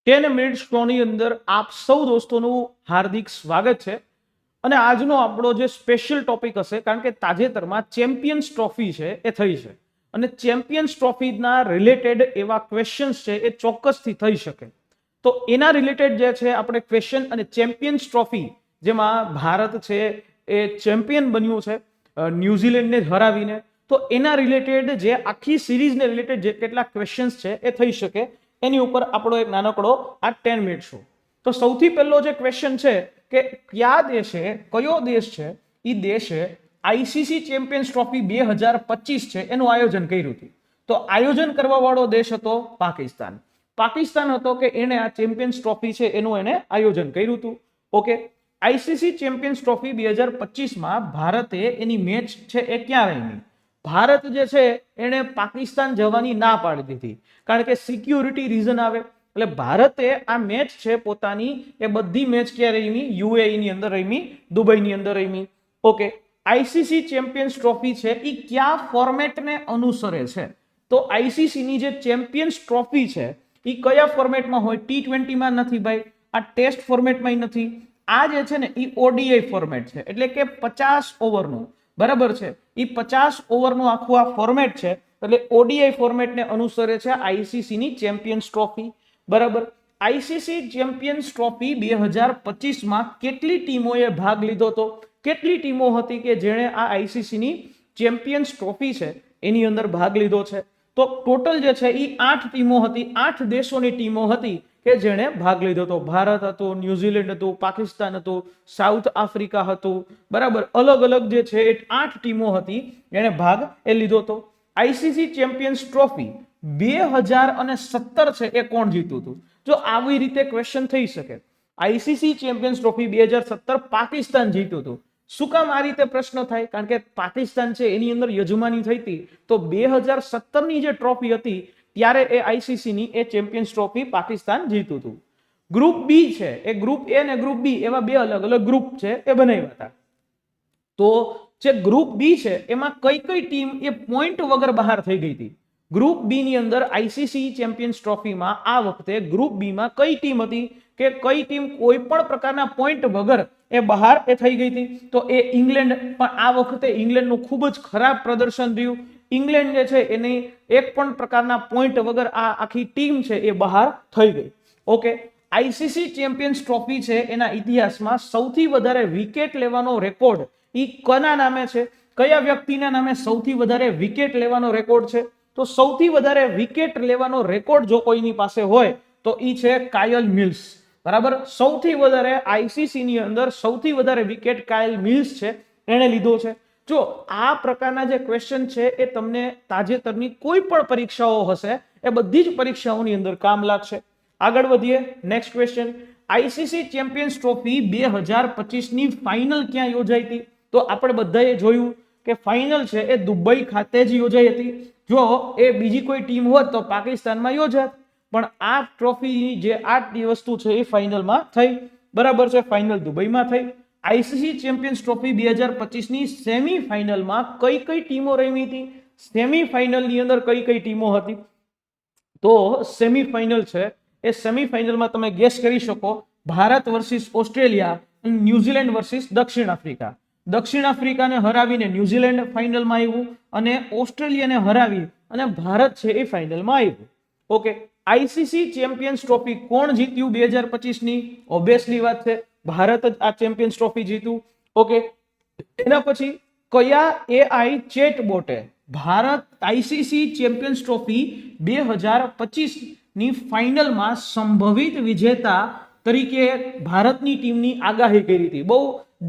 10 minute શોની અંદર આપ સૌ દોસ્તોનું હાર્દિક સ્વાગત છે અને આજનો આપણો જે સ્પેશિયલ ટોપિક હશે, કારણ કે તાજેતરમાં ચેમ્પિયન્સ ટ્રોફી છે એ થઈ છે અને ચેમ્પિયન્સ ટ્રોફીના રિલેટેડ એવા ક્વેશ્ચન્સ છે એ ચોક્કસથી થઈ શકે. તો એના રિલેટેડ જે છે આપણે ક્વેશ્ચન અને ચેમ્પિયન્સ ટ્રોફી જેમાં ભારત છે એ ચેમ્પિયન બન્યું છે ન્યુઝીલેન્ડને હરાવીને, તો એના રિલેટેડ જે આખી સિરીઝને રિલેટેડ જે કેટલાક ક્વેશ્ચન્સ છે એ થઈ શકે એની ઉપર આપણો એક નાનકડો આ 10 મિનિટ શો. તો સૌથી પહેલો જે ક્વેશ્ચન છે કે કયો દેશ છે એ દેશે આઈસીસી ચેમ્પિયન્સ ટ્રોફી 2025 છે એનું આયોજન કર્યું હતું. તો આયોજન કરવા વાળો દેશ હતો પાકિસ્તાન. પાકિસ્તાન હતો કે એને આ ચેમ્પિયન્સ ટ્રોફી છે એનું એને આયોજન કર્યું હતું. ઓકે, આઈસીસી ચેમ્પિયન્સ ટ્રોફી 2025માં ભારતે એની મેચ છે એ ક્યાં રમી? ભારત જે છે એને પાકિસ્તાન જવાની ના પાડી દીધી, કારણ કે સિક્યુરિટી રીઝન આવે. એટલે ભારતે આ મેચ છે પોતાની એ બધી મેચ ક્યાં રમી? યુએઈ ની અંદર રમી, દુબઈની અંદર રમી. ઓકે, આઈસીસી ચેમ્પિયન્સ ટ્રોફી છે એ કયા ફોર્મેટને અનુસરે છે? તો આઈસીસી ની જે ચેમ્પિયન્સ ટ્રોફી છે એ કયા ફોર્મેટમાં હોય? T20માં નથી ભાઈ, આ ટેસ્ટ ફોર્મેટમાં નથી. આ જે છે ને એ ઓડીઆઈ ફોર્મેટ છે, એટલે કે 50 ઓવરનું, બરાબર છે. એ 50 ઓવરનું આખું આ ફોર્મેટ છે, એટલે ઓડીઆઈ ફોર્મેટને અનુસરે છે આઈસીસી ની ચેમ્પિયન્સ ટ્રોફી. બરાબર. આઈસીસી ચેમ્પિયન્સ ટ્રોફી 2025માં કેટલી ટીમોએ ભાગ લીધો હતો? કેટલી ટીમો હતી કે જેણે આ આઈસીસી ની ચેમ્પિયન્સ ટ્રોફી છે એની અંદર ભાગ લીધો છે? તો ટોટલ જે છે એ 8 ટીમો હતી, 8 દેશોની ટીમો હતી કે જેણે ભાગ લીધો હતો. ભારત હતું, ન્યુઝીલેન્ડ હતું, પાકિસ્તાન હતું, સાઉથ આફ્રિકા હતું, બરાબર. અલગ અલગ જે છે એ 8 ટીમો હતી જેણે ભાગ એ લીધો હતો. આઈસીસી ચેમ્પિયન્સ ટ્રોફી 2017 છે એ કોણ જીત્યું હતું? જો આવી રીતે ક્વેશ્ચન થઈ શકે. આઈસીસી ચેમ્પિયન્સ ટ્રોફી 2017 પાકિસ્તાન જીત્યું હતું. શું કામ આ રીતે પ્રશ્ન થાય? કારણ કે પાકિસ્તાન છે એની અંદર યજમાની થઈ હતી. તો 2017ની જે ટ્રોફી હતી ત્યારે એ આઈસીસી ની એ ચેમ્પિયન્સ ટ્રોફી પાકિસ્તાન જીત્યું હતું. ગ્રુપ બી છે એ ગ્રુપ એ અને ગ્રુપ બી એવા બે અલગ અલગ ગ્રુપ છે એ બનાવ્યા હતા. તો જે ગ્રુપ બી છે એમાં કઈ કઈ ટીમ એ પોઈન્ટ વગર બહાર થઈ ગઈ હતી? ગ્રુપ બી ની અંદર આઈસીસી ચેમ્પિયન્સ ટ્રોફીમાં આ વખતે ગ્રુપ બી માં કઈ ટીમ હતી કે કઈ ટીમ કોઈ પણ પ્રકારના પોઈન્ટ વગર એ બહાર એ થઈ ગઈ હતી? તો એ ઇંગ્લેન્ડ. પણ આ વખતે ઇંગ્લેન્ડનું ખૂબ જ ખરાબ પ્રદર્શન રહ્યું. ઇંગ્લેન્ડ જે છે એની એક પણ પ્રકારના પોઈન્ટ વગર આ આખી ટીમ છે એ બહાર થઈ ગઈ. ઓકે, આઈસીસી ચેમ્પિયન્સ ટ્રોફી છે એના ઇતિહાસમાં સૌથી વધારે વિકેટ લેવાનો રેકોર્ડ એ કોના નામે છે? કયા વ્યક્તિના નામે સૌથી વધારે વિકેટ લેવાનો રેકોર્ડ છે? તો સૌથી વધારે વિકેટ લેવાનો રેકોર્ડ જો કોઈની પાસે હોય તો એ છે કાયલ મિલ્સ. બરાબર. સૌથી વધારે આઈસીસી ની અંદર સૌથી વધારે વિકેટ કાયલ મિલ્સ છે એને લીધો છે. જો આ પ્રકારના જે ક્વેશ્ચન છે એ તમને તાજેતરની કોઈ પણ પરીક્ષાઓ હશે એ બધી જ પરીક્ષાઓની અંદર કામ લાગશે. આગળ વધીએ. Next question. ICC champions trophy 2025 ની ફાઇનલ ક્યાં યોજાઈ હતી? તો આપણે બધાએ જોયું કે ફાઇનલ છે એ દુબઈ ખાતે જ યોજાઈ હતી. જો એ બીજી કોઈ ટીમ હોત તો પાકિસ્તાનમાં યોજાત, પણ આ ટ્રોફીની જે આ વસ્તુ છે એ ફાઇનલમાં થઈ. બરાબર છે, ફાઇનલ દુબઈમાં થઈ. આઈસીસી ચેમ્પિયન્સ ટ્રોફી 2025 ની સેમીફાઇનલમાં કઈ કઈ ટીમો રમી હતી? સેમીફાઇનલની અંદર કઈ કઈ ટીમો હતી? તો સેમીફાઇનલ છે એ સેમીફાઇનલમાં તમે ગેસ કરી શકો, ભારત વર્સિસ ઓસ્ટ્રેલિયા અને ન્યુઝીલેન્ડ વર્સિસ દક્ષિણ આફ્રિકા. દક્ષિણ આફ્રિકાને હરાવીને ન્યુઝીલેન્ડ ફાઇનલમાં આવ્યું અને ઓસ્ટ્રેલિયાને હરાવી અને ભારત છે એ ફાઇનલમાં આવ્યું. ઓકે, આઈસીસી ચેમ્પિયન્સ ટ્રોફી કોણ જીત્યું 2025 ની? ઓબ્વિયસલી વાત છે ભારત જ આ ચેમ્પિયન્સ ટ્રોફી જીત્યું. ઓકે, એના પછી કયા એઆઈ ચેટબોટે ભારત આઈસીસી ચેમ્પિયન્સ ટ્રોફી 2025 ની ફાઇનલમાં સંભવિત વિજેતા તરીકે ભારતની ટીમની આગાહી કરી હતી? બહુ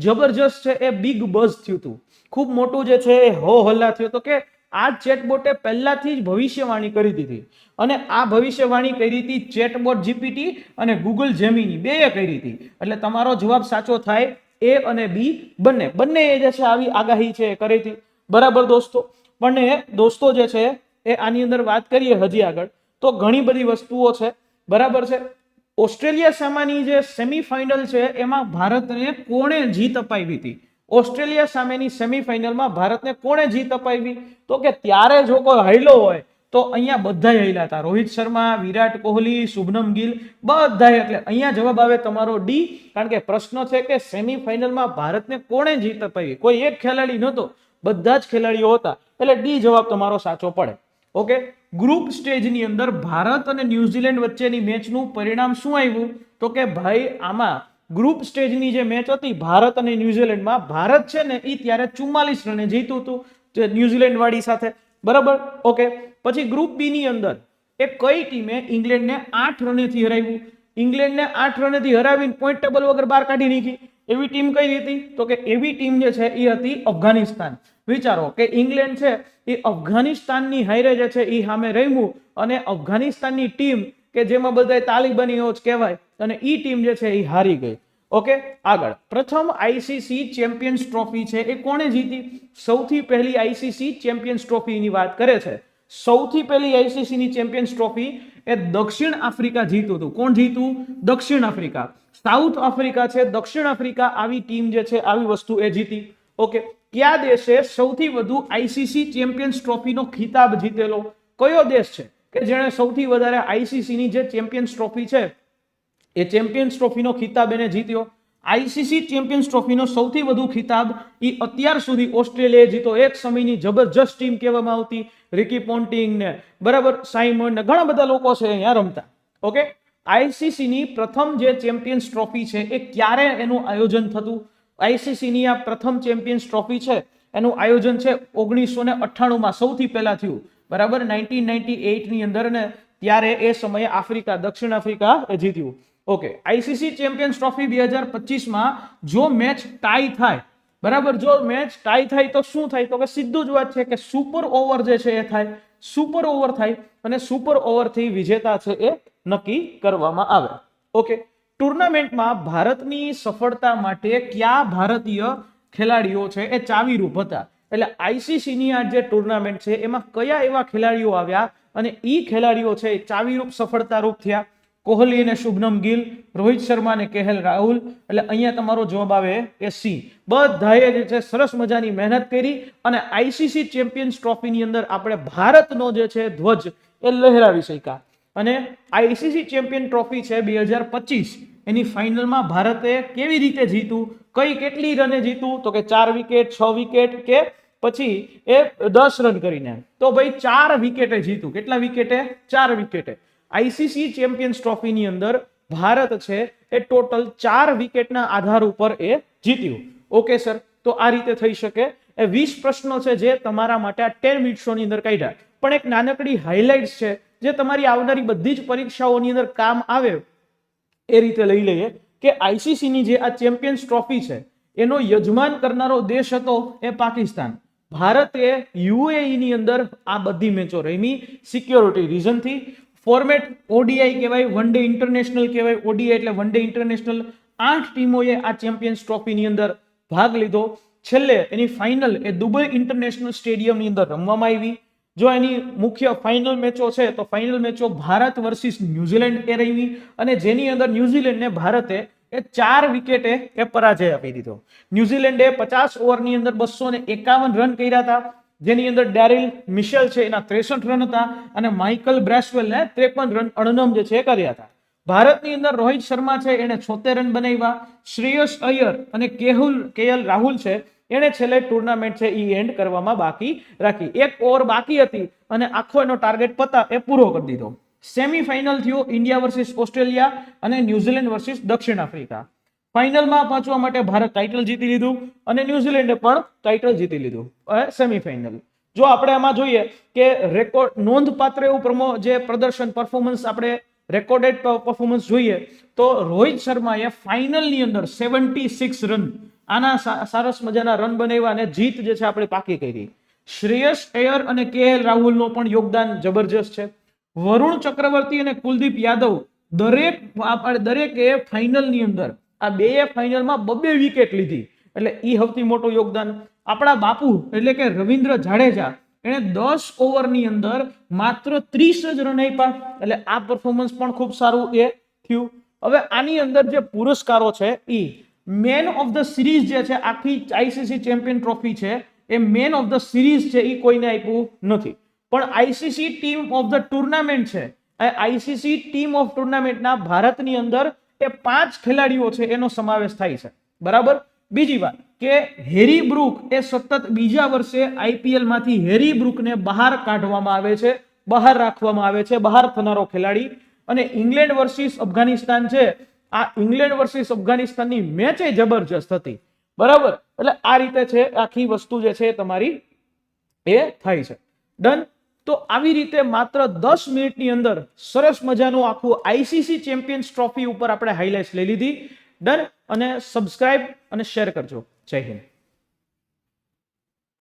જબરજસ્ત છે, એ બિગ બઝ થયું હતું, ખૂબ મોટું જે છે એ હો હલ્લા થયો હતો કે આ ચેટબોટે પહેલાથી જ ભવિષ્યવાણી કરી દીધી. અને આ ભવિષ્યવાણી કરી હતી ચેટબોટ જીપીટી અને ગૂગલ જેમિની બેએ કરી હતી. એટલે તમારો જવાબ સાચો થાય એ અને બી બંને એ જે છે આવી આગાહી છે એ કરી હતી. બરાબર દોસ્તો. પણ દોસ્તો જે છે એ આની અંદર વાત કરીએ હજી આગળ તો ઘણી બધી વસ્તુઓ છે. બરાબર છે. ઓસ્ટ્રેલિયા સામેની જે સેમીફાઇનલ છે એમાં ભારતને કોણે જીત અપાવી હતી? ઓસ્ટ્રેલિયા સામેની સેમીફાઇનલમાં ભારતને કોણે જીત અપાવી? તો કે ત્યારે જો કોઈ હાર્યો હોય તો અહીંયા બધા હૈલા હતા, રોહિત શર્મા, વિરાટ કોહલી, શુભમન ગિલ, બધા. એટલે અહીંયા જવાબ આવે તમારો ડી, કારણ કે પ્રશ્ન છે કે સેમીફાઇનલમાં ભારતને કોણે જીત અપાવી, કોઈ એક ખેલાડી નહોતો, બધા જ ખેલાડીઓ હતા, એટલે ડી જવાબ તમારો સાચો પડે. ઓકે, ગ્રુપ સ્ટેજની અંદર ભારત અને ન્યુઝીલેન્ડ વચ્ચેની મેચનું પરિણામ શું આવ્યું? તો કે ભાઈ આમાં ગ્રુપ સ્ટેજની જે મેચ હતી ભારત અને ન્યુઝીલેન્ડમાં, ભારત છે ને એ ત્યારે 44 રને જીત્યું હતું ન્યુઝીલેન્ડ વાળી સાથે, બરાબર. ઓકે, પછી ગ્રુપ બી ની અંદર એ કઈ ટીમે ઇંગ્લેન્ડને 8 રનેથી હરાવ્યું? ઇંગ્લેન્ડને 8 રનેથી હરાવીને પોઈન્ટ ટેબલ વગર બહાર કાઢી નાખી. એવી ટીમ કઈ હતી? તો કે એવી ટીમ જે છે એ હતી અફઘાનિસ્તાન. વિચારો કે ઇંગ્લેન્ડ છે એ અફઘાનિસ્તાનની હારે જે છે એ સામે રમ્યું, અને અફઘાનિસ્તાનની ટીમ કે જેમાં બધા તાલિબાનીઓ જ કહેવાય, અને એ ટીમ જે છે એ હારી ગઈ. ઓકે, આગળ પ્રથમ આઈસીસી ચેમ્પિયન્સ ટ્રોફી છે એ કોણે જીતી? સૌથી પહેલી આઈસીસી ચેમ્પિયન્સ ટ્રોફીની વાત કરે છે. સૌથી પહેલી આઈસીસી ની ચેમ્પિયન્સ ટ્રોફી એ દક્ષિણ આફ્રિકા જીત્યું હતું. કોણ જીત્યું? દક્ષિણ આફ્રિકા. સાઉથ આફ્રિકા છે, દક્ષિણ આફ્રિકા, આવી ટીમ જે છે આવી વસ્તુ એ જીતી. ઓકે, કયા દેશે સૌથી વધુ આઈસીસી ચેમ્પિયન્સ ટ્રોફીનો ખિતાબ જીતેલો? કયો દેશ છે કે જેણે સૌથી વધારે આઈસીસી ની જે ચેમ્પિયન્સ ટ્રોફી છે એ ચેમ્પિયન્સ ટ્રોફીનો ખિતાબ એને જીત્યો? આઈસીસી ચેમ્પિયન્સ ટ્રોફીનો સૌથી વધુ ખિતાબ એ અત્યાર સુધી ઓસ્ટ્રેલિયાએ જીતો. એક સમયની જબરજસ્ત ટીમ કહેવામાં આવતી, રિકી પોન્ટિંગ ને બરાબર સાયમન ને ઘણા બધા લોકો છે અહીંયા રમતા. ઓકે, આઈસીસી ની પ્રથમ જે ચેમ્પિયન્સ ટ્રોફી છે એ ક્યારે એનું આયોજન થતું? આઈસીસી ની આ પ્રથમ ચેમ્પિયન્સ ટ્રોફી છે એનું આયોજન છે 1998 માં સૌથી પહેલા થયું, બરાબર. 1998 ની અંદર ને ત્યારે એ સમયે આફ્રિકા, દક્ષિણ આફ્રિકા એ જીત્યું. ઓકે, આઈસીસી ચેમ્પિયન્સ ટ્રોફી 2025 માં જો મેચ ટાઈ થાય, બરાબર, જો મેચ ટાઈ થાય તો શું થાય? તો કે સીધું જ વાત છે કે સુપર ઓવર જે છે એ થાય, સુપર ઓવર થાય, અને સુપર ઓવરથી વિજેતા છે એ નક્કી કરવામાં આવે. ઓકે, ટુર્નામેન્ટમાં ભારતની સફળતા માટે કયા ભારતીય ખેલાડીઓ છે એ ચાવીરૂપ હતા? એટલે આઈસીસી ની આ જે ટુર્નામેન્ટ છે એમાં કયા એવા ખેલાડીઓ આવ્યા અને ઈ ખેલાડીઓ છે એ ચાવીરૂપ સફળતારૂપ થયા? કોહલી અને શુભમન ગિલ, રોહિત શર્મા અને કેએલ રાહુલ. એટલે અહીંયા તમારો જવાબ આવે એ સી. બધાએ જે છે સરસ મજાની મહેનત કરી અને આઈસીસી ચેમ્પિયન્સ ટ્રોફીની અંદર આપણે ભારતનો જે છે ધ્વજ એ લહેરાવી શક્યા. અને આઈસીસી ચેમ્પિયન ટ્રોફી છે 2025 એની ફાઇનલમાં ભારતે કેવી રીતે જીતું, કઈ કેટલી રને જીતું? તો કે 4 વિકેટ, 6 વિકેટ કે પછી એ 10 રન કરીને? તો ભાઈ 4 વિકેટે જીતું. કેટલા વિકેટે? 4 વિકેટે. આઈસીસી ચેમ્પિયન્સ ટ્રોફીની અંદર ભારત છે એ ટોટલ 4 વિકેટના આધાર ઉપર એ જીત્યું. ઓકે સર, તો આ રીતે થઈ શકે. એ 20 પ્રશ્નો છે જે તમારા માટે આ 10 મિનિટ શોની અંદર કાઢ્યા, પણ એક નાનકડી હાઇલાઇટ્સ છે જે તમારી આવનારી બધી જ પરીક્ષાઓની અંદર કામ આવે એ રીતે લઈ લઈએ કે આઈસીસી ની જે આ ચેમ્પિયન્સ ટ્રોફી છે એનો યજમાન કરનારો દેશ હતો એ પાકિસ્તાન. ભારતે યુએઈ ની અંદર આ બધી મેચો રમી સિક્યોરિટી રીઝનથી. ફોર્મેટ ઓડીઆઈ કહેવાય, વન ડે ઇન્ટરનેશનલ કહેવાય. ઓડીઆઈ એટલે વન ડે ઇન્ટરનેશનલ. 8 ટીમોએ આ ચેમ્પિયન્સ ટ્રોફીની અંદર ભાગ લીધો. છેલ્લે એની ફાઇનલ એ દુબઈ ઇન્ટરનેશનલ સ્ટેડિયમની અંદર રમવામાં આવી. જો એની મુખ્ય ફાઇનલ મેચો છે તો ફાઇનલ મેચો ભારત વર્સિસ ન્યુઝીલેન્ડ એ રમી, અને જેની અંદર ન્યુઝીલેન્ડને ભારતે એ 4 વિકેટે એ પરાજય આપી દીધો. ન્યુઝીલેન્ડે 50 ઓવરની અંદર 251 રન કર્યા હતા, જેની અંદર ડેરિલ મિશેલ છે એના 63 રન હતા, અને માઇકલ બ્રેસવેલને 53 રન અણનમ જે છે કર્યા હતા. ભારતની અંદર રોહિત શર્મા છે એને 76 રન બનાવ્યા. શ્રેયસ અય્યર અને કેએલ રાહુલ છે એને છેલ્લે ટુર્નામેન્ટ છે એ એન્ડ કરવામાં બાકી રાખી. 1 ઓવર બાકી હતી અને આખો એનો ટાર્ગેટ એ પૂરો કરી દીધો. સેમીફાઇનલ થયો ઇન્ડિયા વર્સિસ ઓસ્ટ્રેલિયા અને ન્યુઝીલેન્ડ વર્સિસ દક્ષિણ આફ્રિકા. ફાઇનલમાં પહોંચવા માટે ભારત ટાઇટલ જીતી લીધું અને ન્યુઝીલેન્ડે પણ ટાઇટલ જીતી લીધું સેમીફાઇનલ. જો આપણે આમાં જોઈએ કે રેકોર્ડ નોંધપાત્ર એવું જે પ્રદર્શન પરફોર્મન્સ આપણે રેકોર્ડેડ પરફોર્મન્સ જોઈએ તો રોહિત શર્માએ ફાઇનલની અંદર 76 રન, આના સરસ મજાના રન બનાવ્યા અને જીત જે છે આપણે પાકી કરી. શ્રેયસ અય્યર અને કેએલ રાહુલનો પણ યોગદાન જબરજસ્ત છે. વરુણ ચક્રવર્તી અને કુલદીપ યાદવ દરેકે ફાઇનલની અંદર આ બે ફાઇનલમાં 2 વિકેટ લીધી, એટલે ઈ સૌથી મોટું યોગદાન. આપણા બાપુ એટલે કે રવિન્દ્ર જાડેજા એને 10 ઓવરની અંદર માત્ર 30 જ રન આપ્યા, એટલે આ પરફોર્મન્સ પણ ખૂબ સારું એ થયું. હવે આની અંદર જે પુરસ્કારો છે ઈ મેન ઓફ ધ સિરીઝ જે છે આખી આઈસીસી ચેમ્પિયન ટ્રોફી છે એ મેન ઓફ ધ સિરીઝ છે એ કોઈને આપ્યું નથી. પણ ICC team of the tournament છે, આઈસીસી ટીમ ઓફ ટુર્નામેન્ટના ભારતની અંદર એ 5 ખેલાડીઓ છે એનો સમાવેશ થાય છે, બરાબર. બીજી વાત કે હેરી બ્રુક એ સતત બીજા વર્ષે આઈપીએલ માંથી હેરી બ્રુકને બહાર કાઢવામાં આવે છે, બહાર રાખવામાં આવે છે, બહાર થનારો ખેલાડી. અને ઇંગ્લેન્ડ વર્સિસ અફઘાનિસ્તાન છે, આ ઇંગ્લેન્ડ વર્સિસ અફઘાનિસ્તાનની મેચ એ જબરજસ્ત હતી, બરાબર. એટલે આ રીતે છે આખી વસ્તુ જે છે તમારી એ થાય છે. ડન. તો આવી રીતે માત્ર 10 મિનિટની અંદર સરસ મજાનું આખું આઈસીસી ચેમ્પિયન્સ ટ્રોફી ઉપર આપણે હાઇલાઇટ્સ લઈ લીધી. ડન. અને સબસ્ક્રાઇબ અને શેર કરજો. જય હિન્દ.